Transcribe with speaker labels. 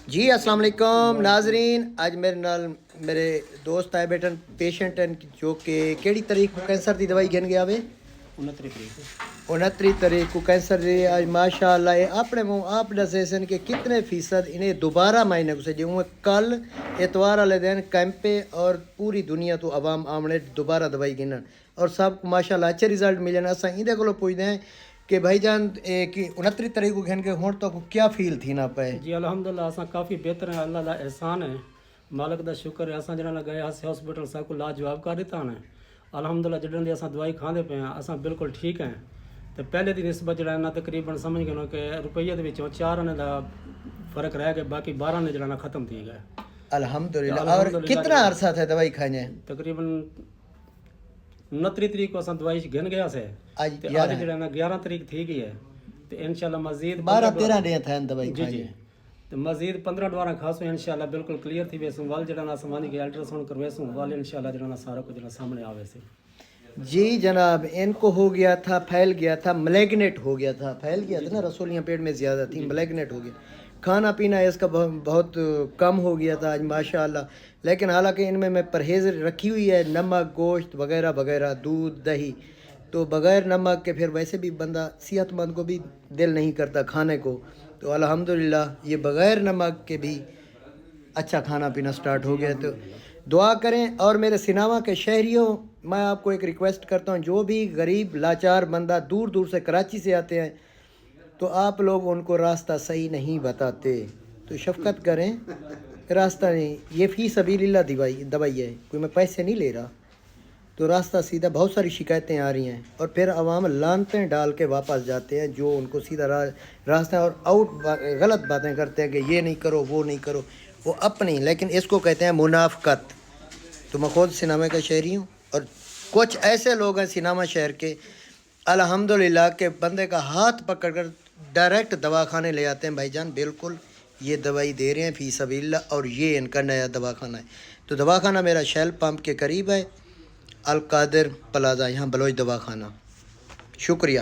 Speaker 1: جی السلام علیکم ناظرین، اج میرے نال میرے دوست آئے بیٹھن پیشنٹ ہیں جو کہ کیڑی تاریخ کو کینسر دی دوائی گن گیا وے 29 تاریخ کو کینسر دی آج ماشاء اللہ یہ اپنے منہ آپ دسے سن کہ کتنے فیصد انہیں دوبارہ مہینے کو سے جو کل اتوار والے دن کیمپے اور پوری دنیا تو عوام آمنے دوبارہ دوائی گنن اور سب کو ماشاء اللہ اچھے رزلٹ ملے نا اساں اندے کولو پوچھدے ہیں کہ بھائی جان کہ 29 تاریخ کو گھن کے ہون تو کیا فیل تھی نہ پے؟
Speaker 2: جی الحمدللہ اساں کافی بہتر ہیں، اللہ کا احسان ہے، مالک دا شکر ہے۔ اساں جڑا گئے ہاسپٹل سب کو لاجواب کر دیتا نے الحمدللہ، جڑن دی اساں دوائی کھاندے پے ہیں اساں بالکل ٹھیک ہیں۔ تو پہلے دی نسبت جڑا نا تقریباً سمجھ گئے کہ روپیے دے وچوں 4 نے دا فرق رہ گیا، باقی 12 نے جڑا نا ختم تھی گئے
Speaker 1: الحمدللہ۔ اور کتنا عرصہ تھا دوائی کھانے؟
Speaker 2: تقریباً 29 تاریخ کو اساں دوائی گن گیا سے،
Speaker 1: آج
Speaker 2: جڑا نا 11 تاریخ تھی گئی ہے، تو انشاءاللہ مزید
Speaker 1: 12-13 دن تھا دوائی
Speaker 2: جی
Speaker 1: کھانے
Speaker 2: تو مزید 15 دوارا کھاسو انشاءاللہ بالکل کلیئر تھی ویسوں وال جڑا نا سمجھ کے الٹرا ساؤنڈ کرویسوں وال انشاءاللہ جڑا نا سارا کچھ جڑا سامنے آوے سے۔
Speaker 1: جی جناب، ان کو ہو گیا تھا، پھیل گیا تھا، ملیگنیٹ ہو گیا تھا، پھیل گیا تھا نا، رسولیاں پیٹ میں زیادہ تھی، ملیگنیٹ ہو گیا، کھانا پینا اس کا بہت کم ہو گیا تھا آج ماشاءاللہ، لیکن حالانکہ ان میں پرہیز رکھی ہوئی ہے، نمک گوشت وغیرہ وغیرہ، دودھ دہی، تو بغیر نمک کے پھر ویسے بھی بندہ صحت مند کو بھی دل نہیں کرتا کھانے کو، تو الحمدللہ یہ بغیر نمک کے بھی اچھا کھانا پینا سٹارٹ ہو گیا۔ تو دعا کریں، اور میرے سناوا کے شہریوں میں آپ کو ایک ریکویسٹ کرتا ہوں، جو بھی غریب لاچار بندہ دور دور سے کراچی سے آتے ہیں تو آپ لوگ ان کو راستہ صحیح نہیں بتاتے، تو شفقت کریں، راستہ نہیں، یہ فی سبیل اللہ دوائی ہے، کوئی میں پیسے نہیں لے رہا، تو راستہ سیدھا، بہت ساری شکایتیں آ رہی ہیں اور پھر عوام لانتیں ڈال کے واپس جاتے ہیں جو ان کو سیدھا راستہ اور غلط باتیں کرتے ہیں کہ یہ نہیں کرو وہ نہیں کرو، وہ اپنی، لیکن اس کو کہتے ہیں منافقت۔ تو میں خود سنامہ کا شہری ہوں اور کچھ ایسے لوگ ہیں سنامہ شہر کے الحمدللہ کہ بندے کا ہاتھ پکڑ کر ڈائریکٹ دواخانے لے آتے ہیں، بھائی جان بالکل یہ دوائی دے رہے ہیں فی سبیل اللہ، اور یہ ان کا نیا دواخانہ ہے۔ تو دواخانہ میرا شیل پمپ کے قریب ہے، القادر پلازا، یہاں بلوچ دواخانہ۔ شکریہ۔